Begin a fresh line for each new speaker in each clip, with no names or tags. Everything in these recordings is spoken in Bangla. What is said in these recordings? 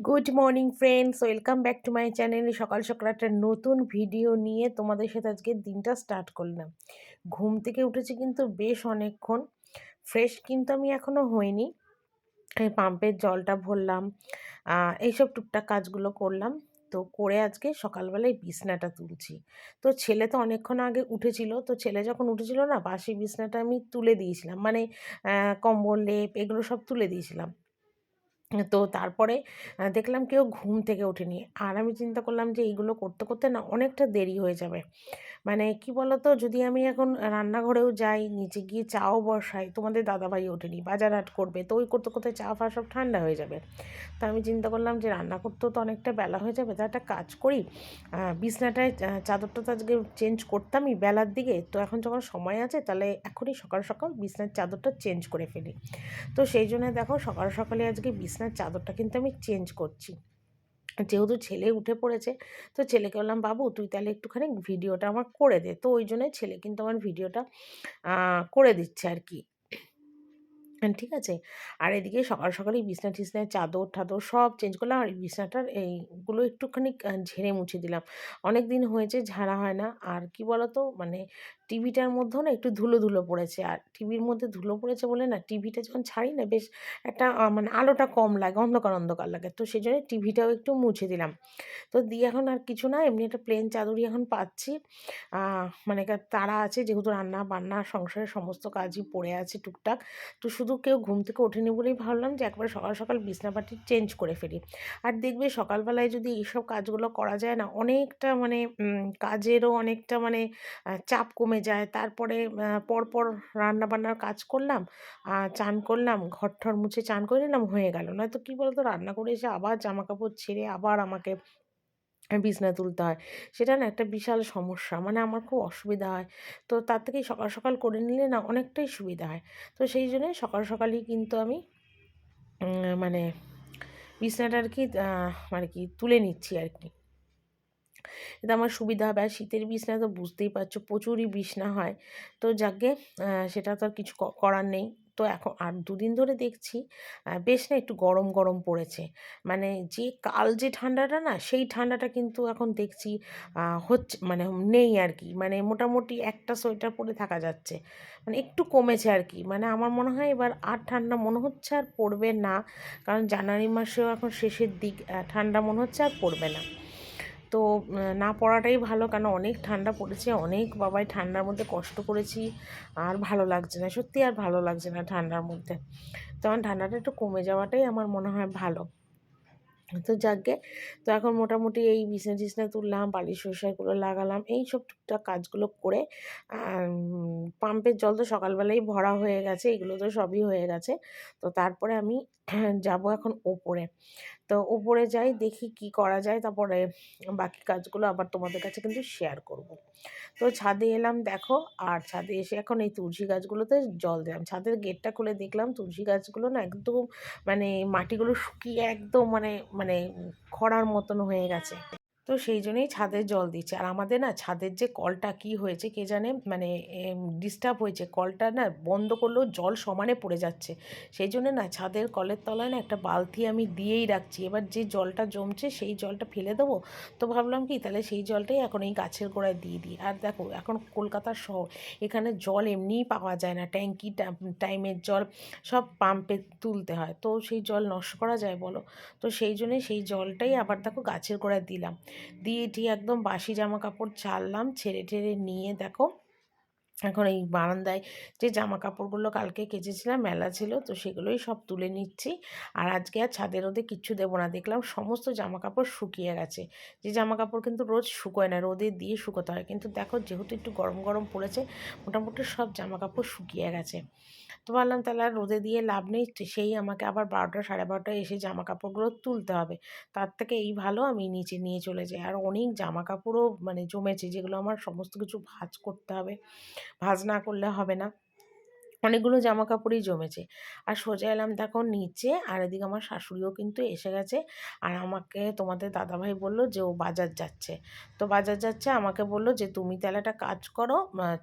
Good morning friends, welcome back to my চ্যানেলে। সকাল সকাল একটা নতুন ভিডিও নিয়ে তোমাদের সাথে আজকে দিনটা স্টার্ট করলাম। ঘুম থেকে উঠেছি কিন্তু বেশ অনেকক্ষণ। ফ্রেশ কিন্তু আমি এখনও হইনি। এই পাম্পের জলটা ভরলাম, এইসব টুকটাক কাজগুলো করলাম। তো করে আজকে সকালবেলায় বিছনাটা তুলছি। তো ছেলে তো অনেকক্ষণ আগে উঠেছিল, তো ছেলে যখন উঠেছিল না, বাসি বিছনাটা আমি তুলে দিয়েছিলাম, মানে কম্বল লেপ এগুলো সব তুলে দিয়েছিলাম। তো তারপরে দেখলাম কেউ ঘুম থেকে ওঠেনি। আর আমি চিন্তা করলাম যে এইগুলো করতে করতে না অনেকটা দেরি হয়ে যাবে। মানে কি বলতো, যদি আমি এখন রান্নাঘরেও যাই, নিচে গিয়ে চাও বসাই, তোমাদের দাদাভাই ওঠেনি, বাজার হাট করবে, তো ওই করতে করতে চা ফা সব ঠান্ডা হয়ে যাবে। তো আমি চিন্তা করলাম যে রান্না করতেও তো অনেকটা বেলা হয়ে যাবে, তো একটা কাজ করি, বিছনাটায় চাদরটা তো আজকে চেঞ্জ করতামই বেলার দিকে, তো এখন যখন সময় আছে তাহলে এখনই সকাল সকাল বিছনার চাদরটা চেঞ্জ করে ফেলি। তো সেই জন্য দেখো সকাল সকালে আজকে বিছনার চাদরটা কিন্তু আমি চেঞ্জ করছি। যেহেতু ছেলে উঠে পড়েছে, তো ছেলেকে বললাম, বাবু তুই তাহলে একটুখানি ভিডিওটা আমার করে দে। তো ওই জন্যই ছেলে কিন্তু আমার ভিডিওটা করে দিচ্ছে আর কি। ঠিক আছে। আর এদিকে সকাল সকালেই বিছনা টিছনায় চাদর-টাদর সব চেঞ্জ করলাম। আর এই বিছনাটার এইগুলো একটুখানি ঝেড়ে মুছে দিলাম। অনেক দিন হয়েছে ঝাড়া হয় না। আর কি বলতো, মানে টিভিটার মধ্যেও না একটু ধুলো, ধুলো পড়েছে। আর টিভির মধ্যে ধুলো পড়েছে বলে না, টিভিটা যখন ছাড়ি না বেশ একটা মানে আলোটা কম লাগে, অন্ধকার, অন্ধকার লাগে। তো সেজন্য টিভিটাও একটু মুছে দিলাম। তো দিয়ে এখন আর কিছু না, এমনি একটা প্লেন চাদরই এখন পাচ্ছি। মানে তাড়া আছে, যেহেতু রান্না-বান্না, সংসারের সমস্ত কাজই পড়ে আছে টুকটাক। তো শুধু কেউ ঘুম থেকে ওঠেনি বলেই ভাবলাম যে একবারে সকাল সকাল বিছনাপাটি চেঞ্জ করে ফেলি। আর দেখবে সকালবেলায় যদি এইসব কাজগুলো করা যায় না, অনেকটা মানে কাজেরও অনেকটা মানে চাপ কমে যায়। তারপরে পরপর রান্নাবান্নার কাজ করলাম, চান করলাম, ঘর-টর মুছে চান করে নিলাম, হয়ে গেল। নয়তো কী বলতো, রান্না করে এসে আবার জামাকাপড় ছেড়ে আবার আমাকে বিছানায় তুলতে হয়। সেটা না একটা বিশাল সমস্যা। মানে আমার খুব অসুবিধা হয়। তো তার থেকে সকাল সকাল করে নিলে না অনেকটাই সুবিধা হয়। তো সেই জন্যই সকাল সকালই কিন্তু আমি মানে বিছানাটা আর কি মানে কি তুলে নিচ্ছি আর কি। এতে আমার সুবিধা হবে। আর শীতের বিছনা তো বুঝতেই পারছো প্রচুরই বিছনা হয়। তো যাকগে, সেটা তো আর কিছু করার নেই। তো এখন আর ২ দিন ধরে দেখছি বেশ না একটু গরম, গরম পড়েছে। মানে যে কাল যে ঠান্ডাটা না, সেই ঠান্ডাটা কিন্তু এখন দেখছি হচ্ছে মানে নেই আর কি। মানে মোটামুটি একটা সোয়েটার পরে থাকা যাচ্ছে। মানে একটু কমেছে আর কি। মানে আমার মনে হয় এবার আর ঠান্ডা মনে হচ্ছে আর পড়বে না। কারণ জানুয়ারি মাসেও এখন শেষের দিক, ঠান্ডা মনে হচ্ছে আর পড়বে না। তো না পড়াটাই ভালো, কেন অনেক ঠান্ডা পড়েছে, অনেক বাবাই ঠান্ডার মধ্যে কষ্ট করেছি। আর ভালো লাগছে না, সত্যি আর ভালো লাগছে না ঠান্ডার মধ্যে। তো আমার ঠান্ডাটা একটু কমে যাওয়াটাই আমার মনে হয় ভালো। তো যাকগে, তো এখন মোটামুটি এই বিছনা-টিছনা তুললাম, বালিশ-ওলিশগুলো লাগালাম, এইসব টুকটাক কাজগুলো করে পাম্পের জল তো সকালবেলাই ভরা হয়ে গেছে, এগুলো তো সবই হয়ে গেছে। তো তারপরে আমি যাবো এখন ওপরে। তো উপরে যাই, দেখি কি করা যায়, তারপরে বাকি কাজগুলো আবার তোমাদের কাছে কিন্তু শেয়ার করব। তো ছাদে এলাম দেখো, আর ছাদে এসে এখন এই তুলসী গাছগুলোতে জল দিলাম। ছাদের গেটটা খুলে দেখলাম তুলসী গাছগুলো না একদম মানে মাটিগুলো শুকিয়ে একদম মানে মানে খড়ার মতন হয়ে গেছে। তো সেই জন্যই ছাদে জল দিচ্ছি। আর আমাদের না ছাদের যে কলটা কি হয়েছে কে জানে, মানে ডিস্টার্ব হয়েছে। কলটা না বন্ধ করলেও জল সমানে পড়ে যাচ্ছে। সেই জন্য না ছাদের কলের তলায় না একটা বালতি আমি দিয়েই রাখছি। এবার যে জলটা জমছে সেই জলটা ফেলে দেবো। তো ভাবলাম কি তাহলে সেই জলটাই এখন এই গাছের গোড়ায় দিয়ে দিই। আর দেখো এখন কলকাতার শহর, এখানে জল এমনিই পাওয়া যায় না। ট্যাঙ্কি টাইমের জল সব পাম্পে তুলতে হয়। তো সেই জল নষ্ট করা যায় বলো? তো সেই জন্যে সেই জলটাই আবার দেখো গাছের গোড়ায় দিলাম। দিয়ে টিয়ে একদম বাসি জামা কাপড় ছাড়লাম, ছেড়ে টেড়ে নিয়ে দেখো এখন এই বারান্দায় যে জামা কাপড়গুলো কালকে কেচেছিলাম মেলা ছিল, তো সেগুলোই সব তুলে নিচ্ছি। আর আজকে আর ছাদের রোদে কিচ্ছু দেবো না। দেখলাম সমস্ত জামা কাপড় শুকিয়ে গেছে। যে জামা কাপড় কিন্তু রোজ শুকোয় না, রোদে দিয়ে শুকোতে হয়, কিন্তু দেখো যেহেতু একটু গরম গরম পড়েছে, মোটামুটি সব জামা কাপড় শুকিয়ে গেছে। তো ভাবলাম তাহলে আর রোদে দিয়ে লাভ নেই, সেই আমাকে আবার ১২টা ১২:৩০টায় এসে জামা কাপড়গুলো তুলতে হবে। তার থেকে এই ভালো আমি নিচে নিয়ে চলে যাই। আর অনেক জামা কাপড়ও মানে জমেছে, যেগুলো আমার সমস্ত কিছু ভাঁজ করতে হবে, ভাঁজ না করলে হবে না। অনেকগুলো জামা কাপড়ই জমেছে। আর সোজা এলাম দেখো নিচে, আর এদিকে আমার শাশুড়িও কিন্তু এসে গেছে। আর আমাকে তোমাদের দাদাভাই বলল যে ও বাজার যাচ্ছে। তো বাজার যাচ্ছে, আমাকে বলল যে তুমি তাহলে একটা কাজ করো,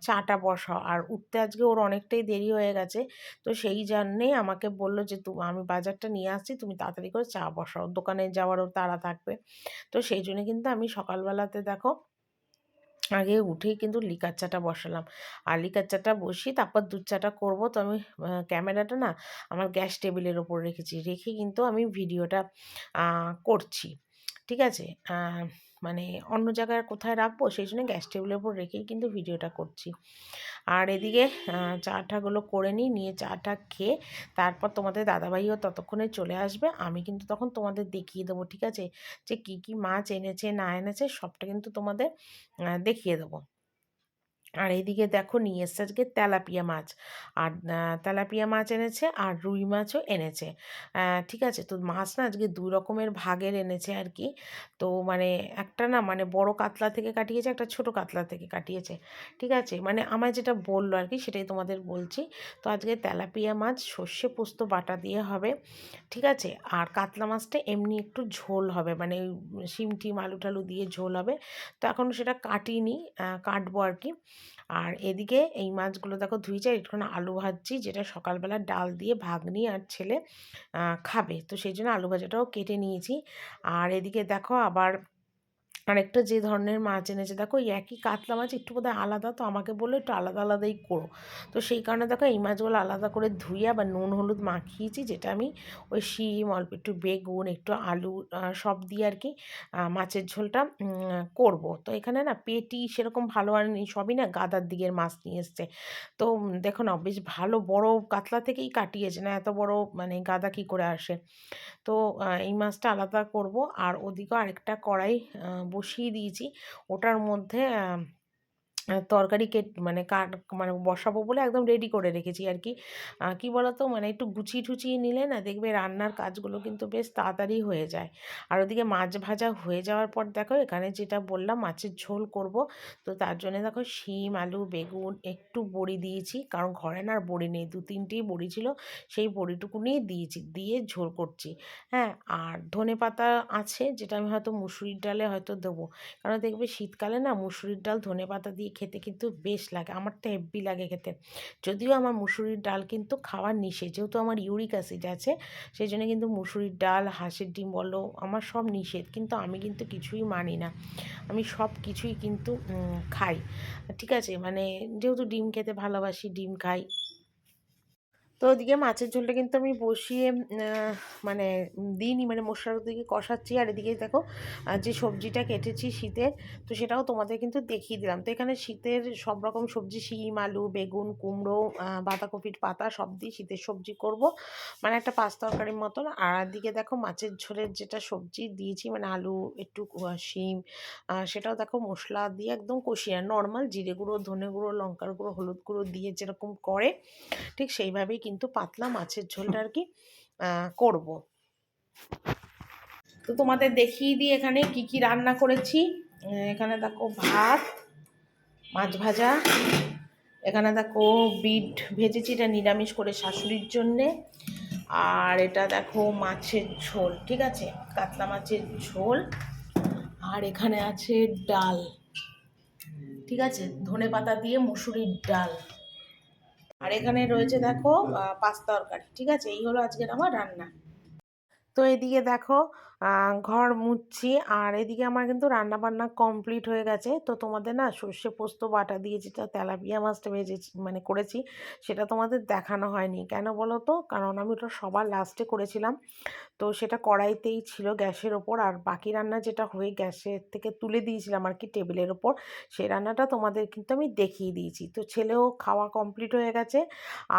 চাটা বসাও। আর উঠতে আজকে ওর অনেকটাই দেরি হয়ে গেছে। তো সেই জন্যেই আমাকে বলল যে আমি বাজারটা নিয়ে আসছি, তুমি তাড়াতাড়ি করে চা বসাও, দোকানে যাওয়ারও তাড়া থাকবে। তো সেই জন্য কিন্তু আমি সকালবেলাতে দেখো আগে উঠেই কিন্তু লিকার চাটা বসালাম। আর লিকার চাটা বসিয়ে তারপর দুধ চাটা করবো। তো আমি ক্যামেরাটা না আমার গ্যাস টেবিলের ওপর রেখেছি, রেখে কিন্তু আমি ভিডিওটা করছি। ঠিক আছে? মানে অন্য জায়গায় কোথায় রাখবো, সেই জন্য গ্যাস টেবিলের ওপর রেখেই কিন্তু ভিডিওটা করছি। আর এদিকে চা ঠাগুলো করে নিয়ে চাটা খেয়ে তারপর তোমাদের দাদাভাইও ততক্ষণে চলে আসবে। আমি কিন্তু তখন তোমাদের দেখিয়ে দেবো, ঠিক আছে, যে কী কী মাছ এনেছে না এনেছে সবটা কিন্তু তোমাদের দেখিয়ে দেবো। আর এইদিকে দেখো নিয়ে এসছে আজকে তেলাপিয়া মাছ। আর তেলাপিয়া মাছ এনেছে, আর রুই মাছও এনেছে। ঠিক আছে, তো মাছ না আজকে দুই রকমের ভাগের এনেছে আর কি। তো মানে একটা না মানে বড় কাতলা থেকে কাটিয়েছে, একটা ছোট কাতলা থেকে কাটিয়েছে। ঠিক আছে, মানে আমায় যেটা বললো আর কি সেটাই তোমাদের বলছি। তো আজকে তেলাপিয়া মাছ সর্ষে পোস্ত বাটা দিয়ে হবে। ঠিক আছে, আর কাতলা মাছটা এমনি একটু ঝোল হবে, মানে শিম টিম আলু টালু দিয়ে ঝোল হবে। তো এখন সেটা কাটিনি, কাটবো আর কি। আর এদিকে এই মাছগুলো দেখো ধুইছে, একটুখানি আলু ভাজছি, যেটা সকালবেলা ডাল দিয়ে ভাগ্নি আর ছেলে খাবে, তো সেই জন্য আলু ভাজাটাও কেটে নিয়েছি। আর এদিকে দেখো আবার আরেকটা যে ধরনের মাছ এনেছে, দেখো এই একই কাতলা মাছ একটু বোধহয় আলাদা, তো আমাকে বললো একটু আলাদা আলাদাই করো। তো সেই কারণে দেখো এই মাছগুলো আলাদা করে ধুয়ে আবার নুন হলুদ মাখিয়েছি, যেটা আমি ওই শিম অল্প একটু বেগুন একটু আলু সব দিয়ে আর কি মাছের ঝোলটা করব। তো এখানে না পেটি সেরকম ভালো আর নেই, সবই না গাদার দিকের মাছ নিয়ে এসছে। তো দেখো না বেশ ভালো বড় কাতলা থেকেই কাটিয়েছে, না এত বড় মানে গাদা কী করে আসে। তো এই মাছটা আলাদা করব। আর ওদিকেও আরেকটা কড়াই বসিয়ে দিয়েছি, ওটার মধ্যে তরকারি মানে মানে বসাবো বলে একদম রেডি করে রেখেছি আর কি। কী বলতো, মানে একটু গুছিয়ে টুচিয়ে নিলে না দেখবে রান্নার কাজগুলো কিন্তু বেশ তাড়াতাড়ি হয়ে যায়। আর ওদিকে মাছ ভাজা হয়ে যাওয়ার পর দেখো এখানে যেটা বললাম মাছের ঝোল করব। তো তার জন্য দেখো শিম আলু বেগুন একটু বড়ি দিয়েছি, কারণ ঘরে না আর বড়ি নেই, দু তিনটেই বড়ি ছিল, সেই বড়িটুকু নিয়ে দিয়েছি, দিয়ে ঝোল করছি। হ্যাঁ, আর ধনেপাতা আছে, যেটা আমি হয়তো মুসুরির ডালে হয়তো দেবো, কারণ দেখবে শীতকালে না মুসুরির ডাল ধনেপাতা দিয়ে খেতে কিন্তু বেশ লাগে, আমার তো হেব্বি লাগে খেতে। যদিও আমার মুসুরির ডাল কিন্তু খাওয়া নিষেধ, যেহেতু আমার ইউরিক অ্যাসিড আছে, সেই জন্য কিন্তু মুসুরির ডাল হাঁসের ডিম বলো আমার সব নিষেধ, কিন্তু আমি কিন্তু কিছুই মানি না, আমি সব কিছুই কিন্তু খাই। ঠিক আছে, মানে যেহেতু ডিম খেতে ভালোবাসি ডিম খাই। তো ওদিকে মাছের ঝোলটা কিন্তু আমি বসিয়ে মানে দিইনি, মানে মশলার দিকে কষাচ্ছি। আর এদিকে দেখো যে সবজিটা কেটেছি শীতের, তো সেটাও তোমাদের কিন্তু দেখিয়ে দিলাম। তো এখানে শীতের সব রকম সবজি, শিম আলু বেগুন কুমড়ো বাঁধাকপির পাতা সব দিয়ে শীতের সবজি করব, মানে একটা পাঁচ তরকারির মতন। আর এদিকে দেখো মাছের ঝোলের যেটা সবজি দিয়েছি, মানে আলু একটু শিম, সেটাও দেখো মশলা দিয়ে একদম কষিয়ে নর্মাল জিরে গুঁড়ো ধনে গুঁড়ো লঙ্কার গুঁড়ো হলুদ গুঁড়ো দিয়ে যেরকম করে ঠিক সেইভাবেই কিন্তু পাতলা মাছের ঝোলটা আর কি করব। তো তোমাদের দেখিয়ে দিই এখানে কি কি রান্না করেছি। এখানে দেখো ভাত, মাছ ভাজা, এখানে দেখো বিট ভেজেছি, এটা নিরামিষ করে শাশুড়ির জন্যে। আর এটা দেখো মাছের ঝোল, ঠিক আছে, কাতলা মাছের ঝোল। আর এখানে আছে ডাল, ঠিক আছে, ধনেপাতা দিয়ে মুসুরির ডাল। আর এখানে রয়েছে দেখো পাস্তা তরকারি। ঠিক আছে, এই হলো আজকের আমার রান্না। তো এদিকে দেখো ঘর মুছছি, আর এদিকে আমার কিন্তু রান্না বান্না কমপ্লিট হয়ে গেছে। তো তোমাদের না সর্ষে পোস্ত বাটা দিয়ে যেটা তেলাপিয়া মাছটা ভেজেছি মানে করেছি, সেটা তোমাদের দেখানো হয়নি, কেন বলো তো, কারণ আমি ওটা সবার লাস্টে করেছিলাম। তো সেটা কড়াইতেই ছিল গ্যাসের ওপর, আর বাকি রান্না যেটা হয়ে গ্যাসের থেকে তুলে দিয়েছিলাম আর কি টেবিলের ওপর, সেই রান্নাটা তোমাদের কিন্তু আমি দেখিয়ে দিয়েছি। তো ছেলেও খাওয়া কমপ্লিট হয়ে গেছে।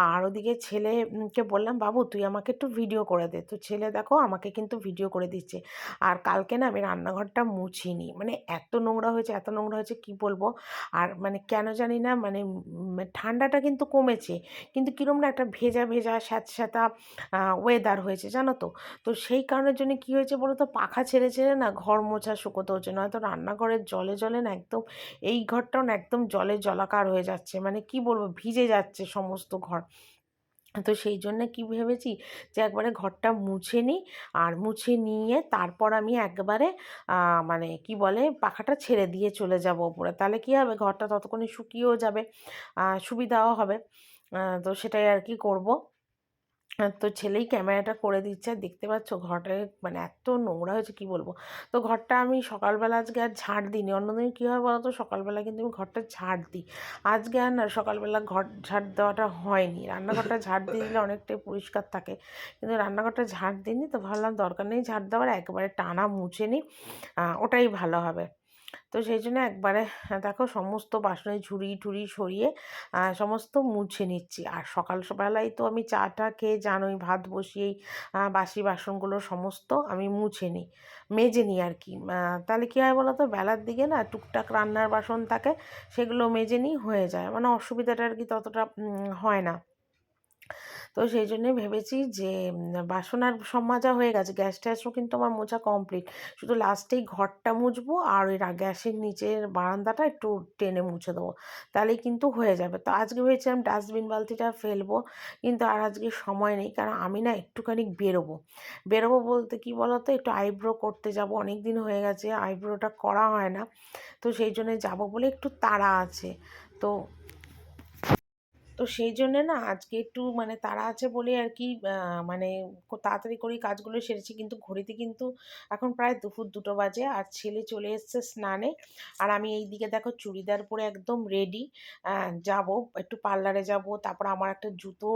আর ওদিকে ছেলেকে বললাম বাবু তুই আমাকে একটু ভিডিও করে দে, তো ছেলে দেখো আমাকে কিন্তু ভিডিও করে দিচ্ছে। দিচ্ছে। আর কালকে না আমি রান্নাঘরটা মুছিনি, মানে এত নোংরা হয়েছে, এত নোংরা হয়েছে কি বলবো। আর মানে কেন জানি না, মানে ঠান্ডাটা কিন্তু কমেছে, কিন্তু কীরকম না একটা ভেজা ভেজা স্যাঁতস্যাঁতা ওয়েদার হয়েছে জানো তো। তো সেই কারণের জন্য কী হয়েছে বলো তো, পাখা ছেড়ে ছেড়ে না ঘর মোছা শুকোতে হচ্ছে, নয়তো রান্নাঘরের জলে জলে না একদম, এই ঘরটাও না একদম জলে জলাকার হয়ে যাচ্ছে, মানে কি বলবো, ভিজে যাচ্ছে সমস্ত ঘর। তো সেই জন্য কি ভেবেছি যে একবারে ঘরটা মুছে নিই, আর মুছে নিয়ে তারপর আমি একবারে মানে কি বলে পাখাটা ছেড়ে দিয়ে চলে যাব ওপরে, তাহলে কি হবে, ঘরটা ততক্ষণে শুকিয়েও যাবে, সুবিধাও হবে। তো সেটাই আর কি করব। তো ছেলেই ক্যামেরাটা করে দিচ্ছে, আর দেখতে পাচ্ছ ঘরটায় মানে এত নোংরা হয়েছে কি বলবো। তো ঘরটা আমি সকালবেলা আজকে আর ঝাড় দিইনি, অন্যদিন কী হয় বলো তো, সকালবেলা কিন্তু আমি ঘরটা ঝাড় দিই। আজকে আর না সকালবেলা ঘর ঝাড় দেওয়াটা হয়নি, রান্নাঘরটা ঝাড় দিয়ে দিলে অনেকটাই পরিষ্কার থাকে, কিন্তু রান্নাঘরটা ঝাড় দিইনি। তো ভাবলাম দরকার নেই ঝাড় দেওয়ার, একবারে টানা মুছে নিই, ওটাই ভালো হবে। তো সেই জন্য একবারে দেখো সমস্ত বাসনের ঝুড়ি ঠুড়ি সরিয়ে সমস্ত মুছে নিচ্ছি। আর সকাল বেলায় তো আমি চাটা খেয়ে জানোই, ভাত বসিয়েই বাসি বাসনগুলো সমস্ত আমি মুছে নিই, মেজে নিই আর কি। তাহলে কী হয় বলো তো, বেলার দিকে না টুকটাক রান্নার বাসন থাকে, সেগুলো মেজে নিই, হয়ে যায়, মানে অসুবিধাটা আর কি ততটা হয় না। তো সেই জন্যই ভেবেছি যে বাসন আর সব মাজা হয়ে গেছে, গ্যাস ট্যাসও কিন্তু আমার মোছা কমপ্লিট, শুধু লাস্টেই ঘরটা মুছবো আর ওই গ্যাসের নিচের বারান্দাটা একটু টেনে মুছে দেবো, তাহলেই কিন্তু হয়ে যাবে। তো আজকে ভেবেছিলাম ডাস্টবিন বালতিটা ফেলবো, কিন্তু আর আজকে সময় নেই, কারণ আমি না একটুখানি বেরোবো। বেরোবো বলতে কি বলো তো, একটু আইব্রো করতে যাব, অনেক দিন হয়ে গেছে আইব্রোটা করা হয় না, তো সেই জন্য যাবো বলে একটু তাড়া আছে। তো তো সেই জন্যে না আজকে একটু মানে তাড়া আছে বলে আর কি, মানে তাড়াতাড়ি করেই কাজগুলো সেরেছি, কিন্তু ঘড়িতে কিন্তু এখন প্রায় দুপুর 2টো বাজে, আর ছেলে চলে এসছে স্নানে। আর আমি এই দিকে দেখো চুড়িদার পরে একদম রেডি, যাব একটু পার্লারে যাব। তারপর আমার একটা জুতো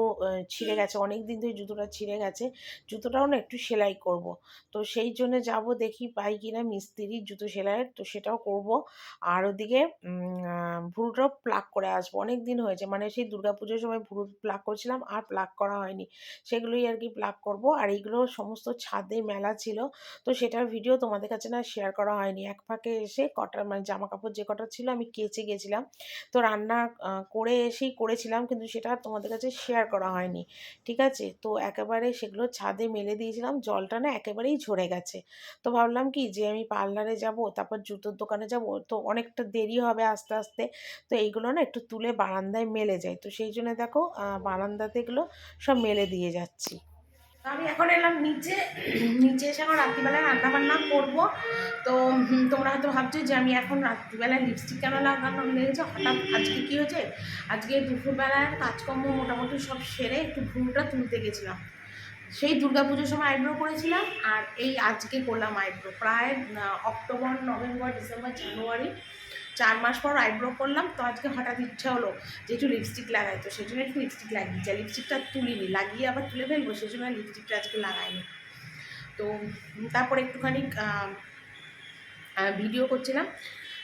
ছিঁড়ে গেছে, অনেক দিন ধরে জুতোটা ছিঁড়ে গেছে, জুতোটাও না একটু সেলাই করব। তো সেই জন্য যাব, দেখি পাই কিনা মিস্ত্রি জুতো সেলাইয়ের, তো সেটাও করব। আর ওদিকে ভুরুটাও প্লাক করে আসবো, অনেক দিন হয়েছে, মানে সেই দুর্গাপুজোর সময় ভুরু প্লাক করেছিলাম, আর প্লাক করা হয়নি, সেগুলোই আর কি প্লাক করব। আর এইগুলো সমস্ত ছাদে মেলা ছিল, তো সেটার ভিডিও তোমাদের কাছে না শেয়ার করা হয়নি। এক ফাঁকে এসে কটা মানে জামা কাপড় যে কটা ছিল আমি কেচে গেছিলাম, তো রান্না করে এসেই করেছিলাম, কিন্তু সেটা তোমাদের কাছে শেয়ার করা হয়নি, ঠিক আছে। তো একেবারে সেগুলো ছাদে মেলে দিয়েছিলাম, জলটা না একেবারেই ঝরে গেছে। তো ভাবলাম কি যে আমি পার্লারে যাব, তারপর জুতোর দোকানে যাব, তো অনেকটা দেরি হবে আস্তে আস্তে, তো এইগুলো না একটু তুলে বারান্দায় মেলে যায়, তো সেই জন্য দেখো বারান্দাতে এগুলো সব মেলে দিয়ে যাচ্ছি। আমি এখন এলাম নিচে, নিচে এসে এখন রাত্রিবেলায় রান্নাবান্না করবো। তো তোমরা হয়তো ভাবছো যে আমি এখন রাত্রিবেলায় লিপস্টিক কেন লাগানো লেগেছে হঠাৎ, আজকে কী হয়েছে, আজকে দুপুরবেলার কাজকর্ম মোটামুটি সব সেরে একটু ভ্রুটা তুলতে গেছিলাম, সেই দুর্গাপুজোর সময় আইব্রো করেছিলাম, আর এই আজকে করলাম আইব্রো, প্রায় অক্টোবর নভেম্বর ডিসেম্বর জানুয়ারি 4 মাস পর আইব্রো করলাম। তো আজকে হঠাৎ ইচ্ছা হলো যে একটু লিপস্টিক লাগাই, তো সেই জন্য একটু লিপস্টিক লাগিয়ে যায়, লিপস্টিকটা তুলিনি, লাগিয়ে আবার তুলে ফেলবো, সেই জন্য লিপস্টিকটা আজকে লাগাইনি। তো তারপরে একটুখানি ভিডিও করছিলাম,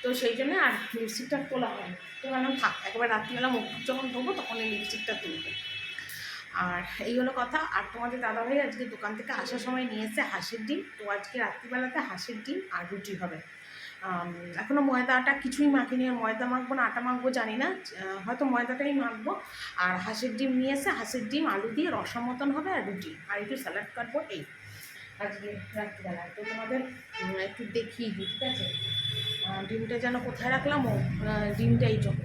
তো সেই জন্য আর লিপস্টিকটা তোলা হয়নি। তো ভাবলাম থাক, একবার রাত্রিবেলা মুখ যখন ধোবো তখন এই লিপস্টিকটা তুলবো। আর এই হলো কথা। আর তোমাদের দাদাভাই আজকে দোকান থেকে আসার সময় নিয়ে এসে হাঁসের ডিম, তো আজকে রাত্রিবেলাতে হাঁসের ডিম আর রুটি হবে। এখনও ময়দাটা কিছুই মাখিনি, আর ময়দা মাখবো না আটা মাখবো জানি না, হয়তো ময়দাটাই মাখবো। আর হাঁসের ডিম নিয়ে এসে হাঁসের ডিম আলু দিয়ে রসা মতন হবে, আর রুটি, আর একটু স্যালাড কাটবো, এই আজকে রাত্রিবেলায়। তো তোমাদের একটু দেখিয়ে দিই, ঠিক আছে। ডিমটা যেন কোথায় রাখলাম, ও ডিমটা এই জন্য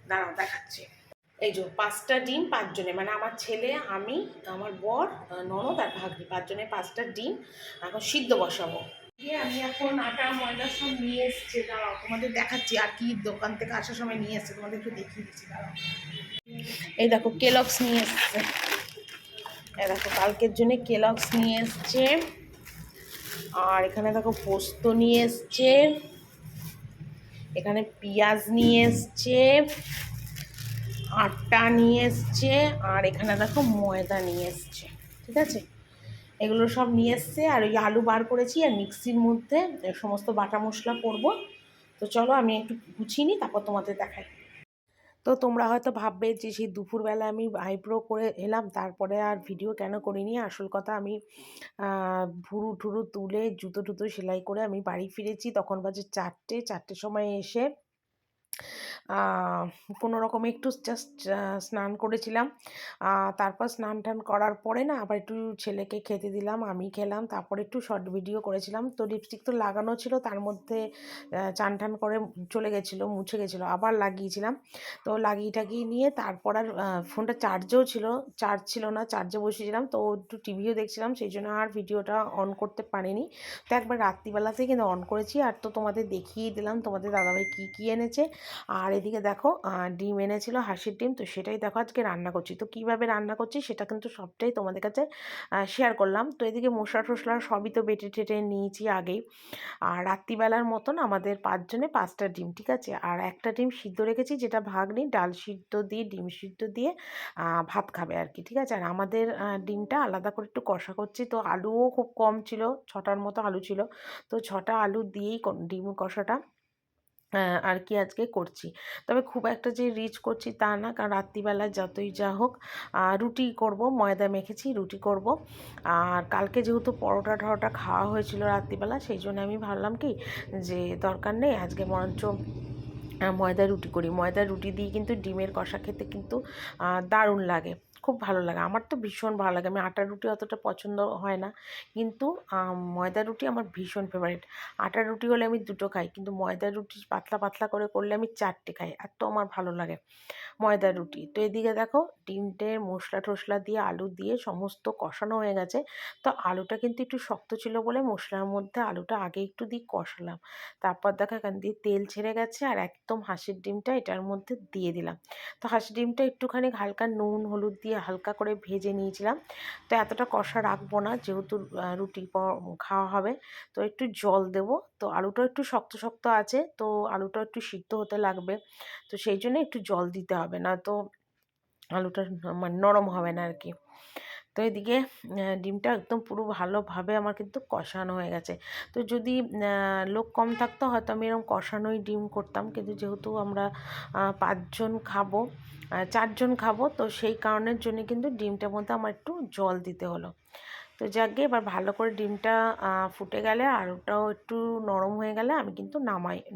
দাঁড়াও দেখাচ্ছি। এই যে 5টা ডিম 5 জনে, মানে আমার ছেলে, আমি, আমার বর, ননদ আর ভাগ্নি, 5 জনে 5টা ডিম এখন সিদ্ধ বসাবো। দিয়ে আমি এখন আটা ময়দা সব নিয়ে এসছে, দাঁড়াও তোমাদের দেখাচ্ছি, আর কি দোকান থেকে আসার সময় নিয়ে এসছে তোমাদের একটু দেখিয়ে দিচ্ছি, দাঁড়াও। এই দেখো কেলগস নিয়ে এসছে, এই দেখো কালকের জন্য কেলগস নিয়ে এসছে। আর এখানে দেখো পোস্ত নিয়ে এসছে, এখানে পেঁয়াজ নিয়ে এসছে, আটা নিয়ে এসছে, আর এখানে দেখো ময়দা নিয়ে এসছে, ঠিক আছে। এগুলো সব নিয়ে এসছে, আর ওই আলু বার করেছি, আর মিক্সির মধ্যে সমস্ত বাটা মশলা করব। তো চলো আমি একটু গুছিয়ে নিই, তারপর তোমাদের দেখাই। তো তোমরা হয়তো ভাববে যে সেই দুপুরবেলা আমি আইব্রো করে এলাম, তারপরে আর ভিডিও কেন করিনি। আসল কথা, আমি ভুরু টুরু তুলে জুতো টুতো সেলাই করে আমি বাড়ি ফিরেছি, তখন বাজে 4টের সময় এসে কোনো রকমে একটু জাস্ট স্নান করেছিলাম। তারপর স্নান টান করার পরে না আবার একটু ছেলেকে খেতে দিলাম, আমি খেলাম, তারপরে একটু শর্ট ভিডিও করেছিলাম। তো লিপস্টিক তো লাগানো ছিল, তার মধ্যে চান টান করে চলে গেছিলো, মুছে গেছিলো, আবার লাগিয়েছিলাম। তো লাগিয়ে টাগিয়ে নিয়ে তারপর আর ফোনটা চার্জেও ছিল, চার্জ ছিল না, চার্জে বসিয়েছিলাম, তো একটু টিভিও দেখছিলাম, সেই জন্য আর ভিডিওটা অন করতে পারিনি। তো একবার রাত্রিবেলাতেই কিন্তু অন করেছি, আর তো তোমাদের দেখিয়ে দিলাম তোমাদের দাদাভাই কী কী এনেছে। আর এদিকে দেখো ডিম এনেছিল, হাঁসের ডিম, তো সেটাই দেখো আজকে রান্না করছি। তো কীভাবে রান্না করছি সেটা কিন্তু সবটাই তোমাদের কাছে শেয়ার করলাম। তো এদিকে মশলা টশলা সবই তো বেটে টেটে নিয়েছি আগেই। আর রাত্রিবেলার মতন আমাদের 5 জনে 5টা ডিম, ঠিক আছে। আর একটা ডিম সিদ্ধ রেখেছি, যেটা ভাগ্নি ডাল সিদ্ধ দিয়ে ডিম সিদ্ধ দিয়ে ভাত খাবে আর কি, ঠিক আছে। আর আমাদের ডিমটা আলাদা করে একটু কষা করছি। তো আলুও খুব কম ছিল, 6টার মতো আলু ছিল, তো 6টা আলু দিয়েই ডিম কষাটা আর কি আজকে করছি। তবে খুব একটা যে রিচ করছি তা না, কারণ রাত্রিবেলায় যতই যা হোক রুটি করব, ময়দা মেখেছি, রুটি করব। আর কালকে যেহেতু পরোটা টরোটা খাওয়া হয়েছিল রাত্রিবেলা, সেই জন্য আমি ভাবলাম কি যে দরকার নেই, আজকে বরঞ্চ ময়দার রুটি করি। ময়দার রুটি দিয়ে কিন্তু ডিমের কষা খেতে কিন্তু দারুণ লাগে, খুব ভালো লাগে। আমার তো ভীষণ ভালো লাগে। আমি আটার রুটি অতটা পছন্দ হয় না, কিন্তু ময়দার রুটি আমার ভীষণ ফেভারিট। আটার রুটি হলে আমি 2টো খাই, কিন্তু ময়দার রুটি পাতলা পাতলা করে করলে আমি 4টে খাই, এত আমার ভালো লাগে ময়দার রুটি। তো এদিকে দেখো ডিমটের মশলা টশলা দিয়ে আলু দিয়ে সমস্ত কষানো হয়ে গেছে। তো আলুটা কিন্তু একটু শক্ত ছিল বলে মশলার মধ্যে আলুটা আগে একটু দিয়ে কষালাম, তারপর দেখো এখান দিয়ে তেল ছেড়ে গেছে, আর একদম হাঁসের ডিমটা এটার মধ্যে দিয়ে দিলাম। তো হাঁসের ডিমটা একটুখানি হালকা নুন হলুদ দিয়ে হালকা করে ভেজে নিয়েছিলাম। তো এতটা কষা রাখবো না, যেহেতু রুটি খাওয়া হবে, তো একটু জল দেব। তো আলুটা একটু শক্ত শক্ত আছে, তো আলুটা একটু সিদ্ধ হতে লাগবে, তো সেই জন্য একটু জল দিতে হবে, না তো আলুটা মানে নরম হবে না আর কি। তো এদিকে ডিমটা একদম পুরো ভালোভাবে আমার কিন্তু কষানো হয়ে গেছে। তো যদি লোক কম থাকতো হয়তো আমি এরকম কষানোই ডিম করতাম, কিন্তু যেহেতু আমরা 5 জন খাবো, 4 জন খাবো, তো সেই কারণের জন্য কিন্তু ডিমটার মধ্যে আমার একটু জল দিতে হলো। তো যাকগে, এবার ভালো করে ডিমটা ফুটে গেলে আর ওটাও একটু নরম হয়ে গেলে আমি কিন্তু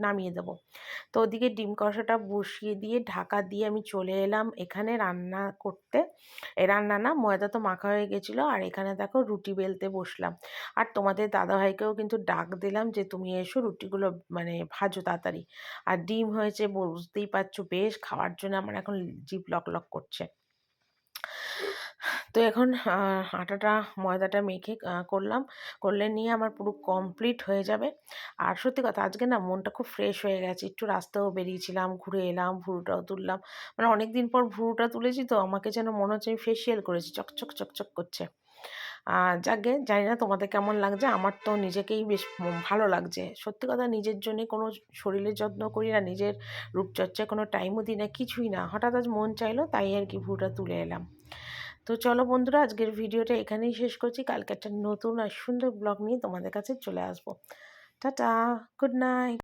নামিয়ে দেবো। তো ওদিকে ডিম কষাটা বসিয়ে দিয়ে ঢাকা দিয়ে আমি চলে এলাম এখানে রান্না করতে। রান্না না, ময়দা তো মাখা হয়ে গেছিলো, আর এখানে দেখো রুটি বেলতে বসলাম। আর তোমাদের দাদাভাইকেও কিন্তু ডাক দিলাম যে তুমি এসো রুটিগুলো মানে ভাজো তাড়াতাড়ি। আর ডিম হয়েছে বুঝতেই পারছো, বেশ খাওয়ার জন্য আমার এখন জিভ লক লক করছে। তো এখন আটাটা ময়দাটা মেখে করলে নিয়ে আমার পুরো কমপ্লিট হয়ে যাবে। আর সত্যি কথা, আজকে না মনটা খুব ফ্রেশ হয়ে গেছে, একটু রাস্তাও বেরিয়েছিলাম, ঘুরে এলাম, ভুরুটাও তুললাম। মানে অনেক দিন পর ভুরুটা তুলেছি, তো আমাকে যেন মনে হচ্ছে আমি ফেসিয়াল করেছি, চকচক চকচক করছে। যাকগে, জানি না তোমাদের কেমন লাগছে, আমার তো নিজেকেই বেশ ভালো লাগছে। সত্যি কথা, নিজের জন্যে কোনো শরীরের যত্ন করি না, নিজের রূপচর্চায় কোনো টাইমও দিই না, কিছুই না। হঠাৎ আজ মন চাইলো, তাই আর কি ভুরুটা তুলে এলাম। তো চলো বন্ধুরা, আজকের ভিডিওটা এখানেই শেষ করছি। কালকে একটা নতুন আর সুন্দর ব্লগ নিয়ে তোমাদের কাছে চলে আসবো। Tata, good night.